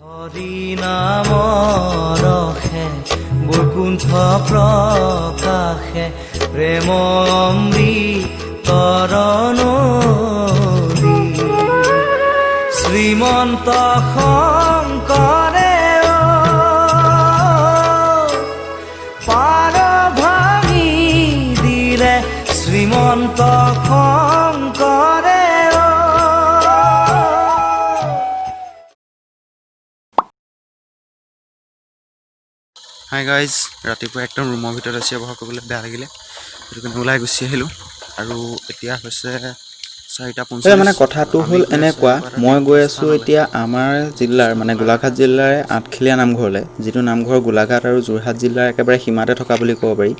হৰিনামৰসে বৈকুণ্ঠ প্ৰকাশে প্ৰেম অমৃতৰ নদী শ্ৰীমন্ত শংকৰে পাৰ ভাঙি দিলে শ্ৰীমন্ত শংকৰে। হাই গাইজ, ৰাতিপুৱা একদম ৰুমৰ ভিতৰত আছে ব্যৱহাৰ কৰিবলৈ বেয়া লাগিলে, সেইটো কাৰণে ওলাই গুচি আহিলোঁ। আৰু এতিয়া হৈছে 4:45। মানে কথাটো হ'ল এনেকুৱা, মই গৈ আছোঁ এতিয়া আমাৰ জিলাৰ মানে গোলাঘাট জিলাৰে আঠখেলীয়া নামঘৰলৈ, যিটো নামঘৰ গোলাঘাট আৰু যোৰহাট জিলাৰ একেবাৰে সীমাতে থকা বুলি ক'ব পাৰি।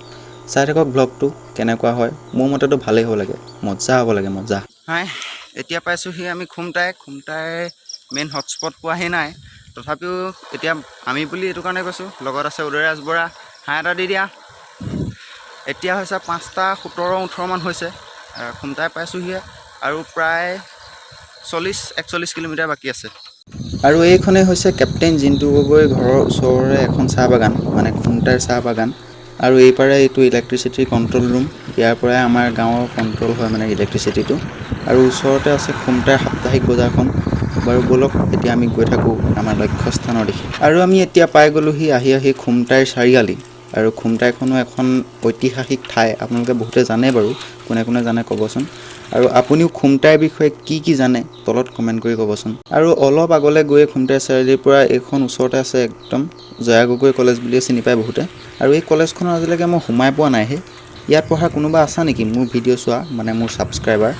চাই থাকক ব্লগটো কেনেকুৱা হয়, মোৰ মতেতো ভালেই হ'ব লাগে, মজা হ'ব লাগে, মজা। হাই, এতিয়া পাইছোঁহি আমি খুমটাই মেইন হটস্পট পোৱাহি নাই, তথাপিও এতিয়া আমি বুলি এইটো কাৰণে কৈছোঁ, লগত আছে উদয়ৰাজ বৰা। হাই এটা দি দিয়া। এতিয়া হৈছে 5:17-18 হৈছে, খুমটাই পাইছোঁহিহে আৰু প্ৰায় 40-41 কিলোমিটাৰ বাকী আছে। আৰু এইখনেই হৈছে কেপ্টেইন জিন্তু গগৈ ঘৰৰ ওচৰৰে এখন চাহ বাগান, মানে খুমটাইৰ চাহ বাগান। আৰু এইপাৰে এইটো ইলেক্ট্ৰিচিটিৰ কণ্ট্ৰল ৰুম, ইয়াৰ পৰাই আমাৰ গাঁৱৰ কণ্ট্ৰল হয় মানে ইলেক্ট্ৰিচিটিটো। আৰু ওচৰতে আছে খুমটাইৰ সাপ্তাহিক বজাৰখন। বাৰু ব'লক এতিয়া আমি গৈ থাকোঁ আমাৰ লক্ষ্যস্থানৰ দিশে। আৰু আমি এতিয়া পাই গ'লোহি আহি খুমটাইৰ চাৰিআলি। আৰু খুমটাইখনো এখন ঐতিহাসিক ঠাই, আপোনালোকে বহুতে জানে বাৰু, কোনে কোনে জানে ক'বচোন। আৰু আপুনিও খুমটাইৰ বিষয়ে কি জানে তলত কমেণ্ট কৰি ক'বচোন। আৰু অলপ আগলৈ গৈ খুমটাই চাৰিআলিৰ পৰা এইখন ওচৰতে আছে একদম জয়া গগৈ কলেজ বুলিয়ে চিনি পায় বহুতে। আৰু এই কলেজখনৰ আজিলৈকে মই সোমাই পোৱা নাই। ইয়াত পঢ়া কোনোবা আছা নেকি মোৰ ভিডিঅ' চোৱা, মানে মোৰ ছাবস্ক্ৰাইবাৰ?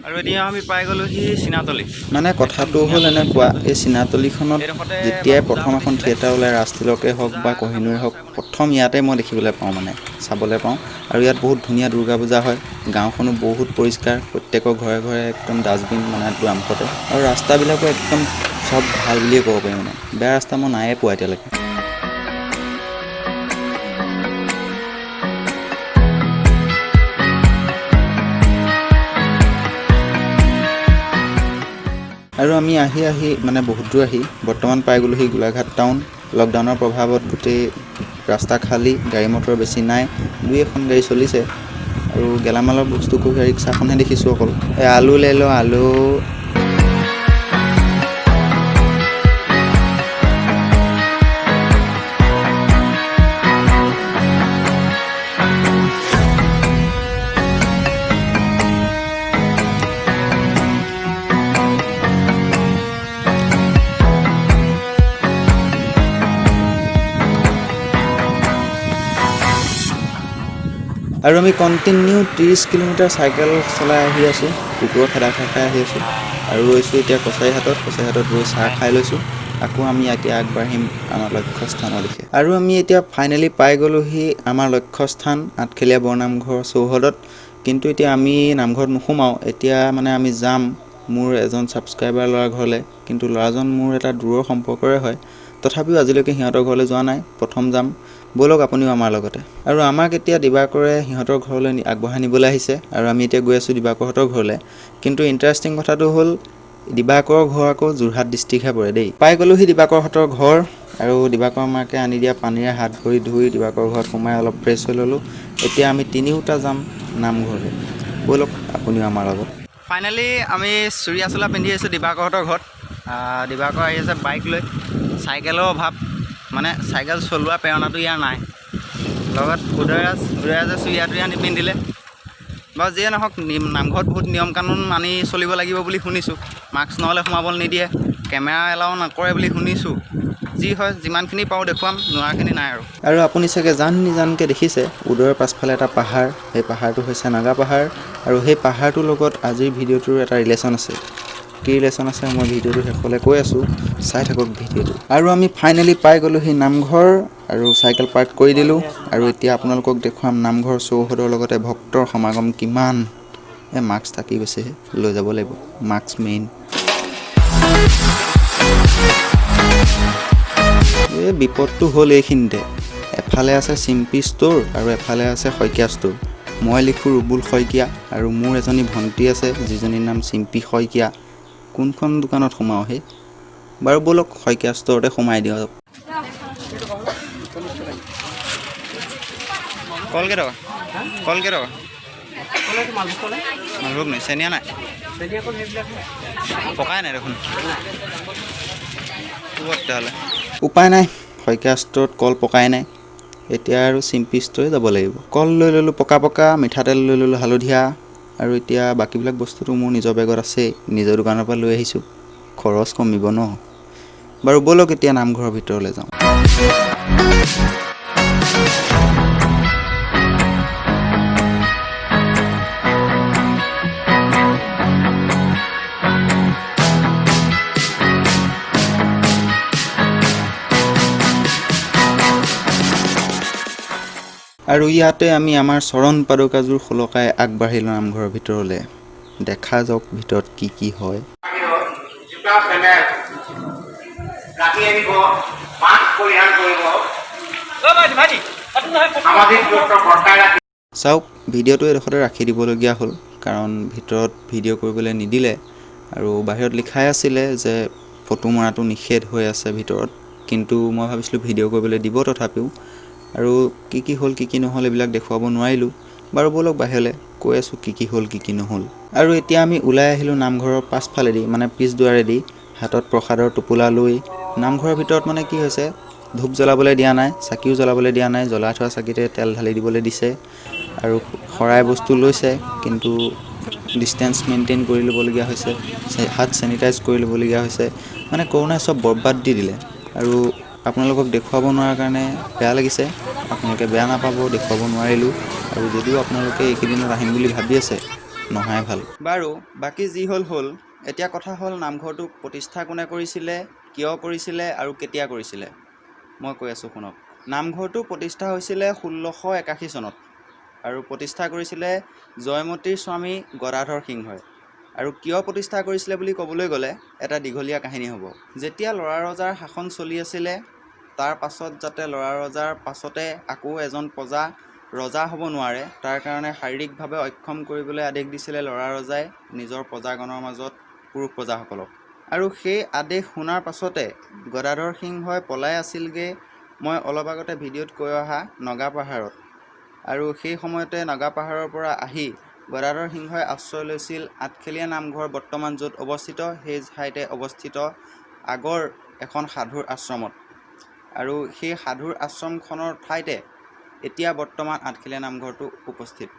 আৰু এতিয়া আমি পাই গ'লোহি চীনাতলি। মানে কথাটো হ'ল এনেকুৱা, এই চীনাতলিখনত যেতিয়াই প্ৰথম এখন থিয়েটাৰ ওলাই, ৰাজতিলকে হওক বা কহিনুৰে হওক, প্ৰথম ইয়াতে মই দেখিবলৈ পাওঁ, মানে চাবলৈ পাওঁ। আৰু ইয়াত বহুত ধুনীয়া দুৰ্গা পূজা হয়, গাঁওখনো বহুত পৰিষ্কাৰ, প্ৰত্যেকৰ ঘৰে ঘৰে একদম ডাষ্টবিন মানে দুৱাৰমুখতে। আৰু ৰাস্তাবিলাকো একদম চব ভাল বুলিয়ে ক'ব পাৰি, মানে বেয়া ৰাস্তা মই নায়ে পোৱা এতিয়ালৈকে। আৰু আমি আহি মানে বহুত দূৰ আহি বৰ্তমান পাই গ'লোহি গোলাঘাট টাউন। লকডাউনৰ প্ৰভাৱত গোটেই ৰাস্তা খালী, গাড়ী মটৰ বেছি নাই, 2-এখন গাড়ী চলিছে। আৰু গেলামালৰ বস্তু কঢ়িয়া ৰিক্সাখনহে দেখিছোঁ অকল। এই আলু লৈ লওঁ, আলু। আৰু আমি কণ্টিনিউ 30 কিলোমিটাৰ চাইকেল চলাই আহি আছোঁ, কুকুৰৰ খেদা খাই আহি আছোঁ। আৰু ৰৈছোঁ এতিয়া কছাৰীহাটত ৰৈ চাহ খাই লৈছোঁ। আকৌ আমি এতিয়া আগবাঢ়িম আমাৰ লক্ষ্যস্থানৰ দিশে। আৰু আমি এতিয়া ফাইনেলি পাই গ'লোহি আমাৰ লক্ষ্যস্থান আঠখেলীয়া বৰনামঘৰ চৌহদত। কিন্তু এতিয়া আমি নামঘৰত নোসোমাওঁ, এতিয়া মানে আমি যাম মোৰ এজন ছাবস্ক্ৰাইবাৰ ল'ৰাৰ ঘৰলৈ। কিন্তু ল'ৰাজন মোৰ এটা দূৰৰ সম্পৰ্কৰে হয়, তথাপিও আজিলৈকে সিহঁতৰ ঘৰলৈ যোৱা নাই, প্ৰথম যাম। ব'লক আপুনিও আমাৰ লগতে। আৰু আমাক এতিয়া দিবাকৰে সিহঁতৰ ঘৰলৈ আগবঢ়াই নিবলৈ আহিছে, আৰু আমি এতিয়া গৈ আছোঁ দিবাকৰহঁতৰ ঘৰলৈ। কিন্তু ইণ্টাৰেষ্টিং কথাটো হ'ল, দিবাকৰৰ ঘৰ আকৌ যোৰহাট ডিষ্ট্ৰিক্টহে পৰে দেই। পাই গ'লোহি দিবাকৰহঁতৰ ঘৰ, আৰু দিবাকৰ মাকে আনি দিয়া পানীৰে হাত ভৰি ধুই দিবাকৰ ঘৰত সোমাই অলপ ফ্ৰেছ হৈ ল'লোঁ। এতিয়া আমি তিনিওটা যাম নামঘৰলৈ, ব'লক আপুনিও আমাৰ লগত। ফাইনেলি আমি চুৰিয়া চোলা পিন্ধি আহিছোঁ দিবাকৰহঁতৰ ঘৰত। দিবাকৰ আহি আছে বাইক লৈ, চাইকেলৰ অভাৱ, মানে চাইকেল চলোৱা প্ৰেৰণাটো ইয়াৰ নাই। লগত উদয়ৰাজে চুৰিয়াটো নিপিন্ধিলে। বাৰু যিয়ে নহওক, নামঘৰত বহুত নিয়ম কানুন মানি চলিব লাগিব বুলি শুনিছোঁ। মাস্ক নহ'লে সোমাবলৈ নিদিয়ে, কেমেৰা এলাও নকৰে বুলি শুনিছোঁ। যি হয় যিমানখিনি পাৰোঁ দেখুৱাম, নোৱাৰাখিনি নাই আৰু। আৰু আপুনি চাগে জানকৈ দেখিছে, উদয়ৰ পাছফালে এটা পাহাৰ, সেই পাহাৰটো হৈছে নাগা পাহাৰ। আৰু সেই পাহাৰটোৰ লগত আজিৰ ভিডিঅ'টোৰ এটা ৰিলেশ্যন আছে। কি ৰিলেশ্যন আছে মই ভিডিঅ'টো শেষলৈ কৈ আছোঁ, চাই থাকক ভিডিঅ'টো। আৰু আমি ফাইনেলি পাই গ'লোহি নামঘৰ, আৰু চাইকেল পাৰ্ক কৰি দিলোঁ। আৰু এতিয়া আপোনালোকক দেখুৱাম নামঘৰ চৌহদৰ লগতে ভক্তৰ সমাগম কিমান। মাস্ক থাকি গৈছেহে, লৈ যাব লাগিব, মাস্ক মেইন। এই বিপদটো হ'ল এইখিনিতে, এফালে আছে চিম্পী ষ্ট'ৰ আৰু এফালে আছে শইকীয়া ষ্ট'ৰ। মই লিখোঁ ৰুবুল শইকীয়া আৰু মোৰ এজনী ভণ্টি আছে যিজনীৰ নাম চিম্পী শইকীয়া। কোনখন দোকানত সোমাওঁ হে? বাৰু ব'লক শইকীয়া ষ্ট'ৰতে সোমাই দিয়ক। কল কেইটকা? কল কেইটকা? মালভোগ নাই, চেনিয়া নাই, পকাই নাই দেখোন। তেতিয়াহ'লে উপায় নাই, শইকীয়া ষ্ট'ৰত কল পকাই নাই, এতিয়া আৰু চিম্পী ষ্ট'ৰে যাব লাগিব। কল লৈ ল'লোঁ পকা পকা, মিঠাতেল লৈ ল'লোঁ হালধীয়া, আৰু এতিয়া বাকীবিলাক বস্তুটো মোৰ নিজৰ বেগত আছেই, নিজৰ দোকানৰ পৰা লৈ আহিছোঁ, খৰচ কমিব ন। বাৰু ব'লক এতিয়া নামঘৰৰ ভিতৰলৈ যাওঁ। আৰু ইয়াতে আমি আমাৰ চৰণ পাদুকাযোৰ সলকাই আগবাঢ়িলোঁ নামঘৰৰ ভিতৰলৈ। দেখা যাওক ভিতৰত কি কি হয়। চাওক, ভিডিঅ'টো এডোখৰতে ৰাখি দিবলগীয়া হ'ল, কাৰণ ভিতৰত ভিডিঅ' কৰিবলৈ নিদিলে, আৰু বাহিৰত লিখাই আছিলে যে ফটো মৰাটো নিষেধ হৈ আছে ভিতৰত, কিন্তু মই ভাবিছিলোঁ ভিডিঅ' কৰিবলৈ দিব তথাপিও, আৰু কি কি হ'ল কি কি নহ'ল এইবিলাক দেখুৱাব নোৱাৰিলোঁ। বাৰু ব'লক বাহিৰলৈ, কৈ আছোঁ কি কি হ'ল কি কি নহ'ল। আৰু এতিয়া আমি ওলাই আহিলোঁ নামঘৰৰ পাছফালেদি, মানে পিছ দুৱাৰেদি, হাতত প্ৰসাদৰ টোপোলা লৈ। নামঘৰৰ ভিতৰত মানে কি হৈছে, ধূপ জ্বলাবলৈ দিয়া নাই, চাকিও জ্বলাবলৈ দিয়া নাই, জ্বলাই থোৱা চাকিতে তেল ঢালি দিবলৈ দিছে, আৰু শৰাই বস্তু লৈছে, কিন্তু ডিষ্টেঞ্চ মেইনটেইন কৰি ল'বলগীয়া হৈছে, হাত চেনিটাইজ কৰি ল'বলগীয়া হৈছে, মানে কৰোণাই চব বৰবাদ দি দিলে। আৰু আপোনালোকক দেখুৱাব নোৱাৰাৰ কাৰণে বেয়া লাগিছে, আপোনালোকে বেয়া নাপাব, দেখুৱাব নোৱাৰিলোঁ, আৰু যদিও আপোনালোকে এইকেইদিনত আহিম বুলি ভাবি আছে, নহাই ভাল। বাৰু বাকী যি হ'ল হ'ল, এতিয়া কথা হ'ল নামঘৰটো প্ৰতিষ্ঠা কোনে কৰিছিলে, কিয় কৰিছিলে আৰু কেতিয়া কৰিছিলে। মই কৈ আছোঁ শুনক। নামঘৰটো প্ৰতিষ্ঠা হৈছিলে 1681 চনত, আৰু প্ৰতিষ্ঠা কৰিছিলে জয়মতীৰ স্বামী গদাধৰ সিংহই। আৰু কিয় প্ৰতিষ্ঠা কৰিছিলে বুলি ক'বলৈ গ'লে এটা দীঘলীয়া কাহিনী হ'ব। যেতিয়া ল'ৰা ৰজাৰ শাসন চলি আছিলে, তাৰ পাছত যাতে ল'ৰা ৰজাৰ পাছতে আকৌ এজন প্ৰজা ৰজা হ'ব নোৱাৰে, তাৰ কাৰণে শাৰীৰিকভাৱে অক্ষম কৰিবলৈ আদেশ দিছিলে ল'ৰা ৰজাই নিজৰ প্ৰজাগণৰ মাজত পুৰুষ প্ৰজাসকলক। আৰু সেই আদেশ শুনাৰ পাছতে গদাধৰ সিংহই পলাই আছিলগৈ, মই অলপ আগতে ভিডিঅ'ত কৈ অহা নগাপাহাৰত। আৰু সেই সময়তে নগাপাহাৰৰ পৰা আহি গদাধৰ সিংহই আশ্ৰয় লৈছিল আঠখেলীয়া নামঘৰ, বৰ্তমান য'ত অৱস্থিত সেই ঠাইতে অৱস্থিত আগৰ এখন সাধুৰ আশ্ৰমত। আৰু সেই সাধুৰ আশ্ৰমখনৰ ঠাইতে এতিয়া বৰ্তমান আঠখেলীয়া নামঘৰটো উপস্থিত।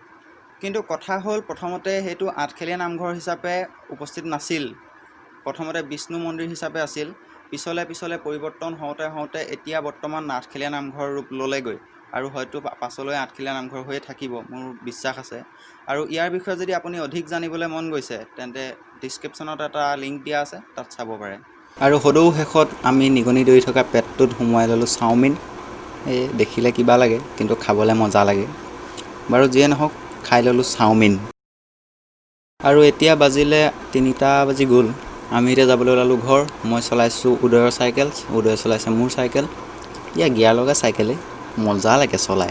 কিন্তু কথা হ'ল, প্ৰথমতে সেইটো আঠখেলীয়া নামঘৰ হিচাপে উপস্থিত নাছিল, প্ৰথমতে বিষ্ণু মন্দিৰ হিচাপে আছিল। পিছলে পিছলে পৰিৱৰ্তন হওঁতে হওঁতে এতিয়া বৰ্তমান আঠখেলীয়া নামঘৰ ৰূপ ল'লেগৈ, আৰু হয়তো পাছলৈ আঠখেলীয়া নামঘৰ হৈয়ে থাকিব, মোৰ বিশ্বাস আছে। আৰু ইয়াৰ বিষয়ে যদি আপুনি অধিক জানিবলৈ মন গৈছে, তেন্তে ডিছক্ৰিপশ্যনত এটা লিংক দিয়া আছে, তাত চাব পাৰে। আৰু সদৌ শেষত আমি নিগনি দৌৰি থকা পেটটোত সোমোৱাই ল'লোঁ চাওমিন। এই দেখিলে কিবা লাগে, কিন্তু খাবলৈ মজা লাগে। বাৰু যিয়ে নহওক, খাই ল'লোঁ চাওমিন। আৰু এতিয়া বাজিলে 3টা বাজি গ'ল, আমি এতিয়া যাবলৈ ওলালোঁ ঘৰ। মই চলাইছোঁ উদয়ৰ চাইকেল, উদয়ে চলাইছে মোৰ চাইকেল। ইয়াৰ গিয়াৰ লগা চাইকেলেই, মজা লাগে চলাই।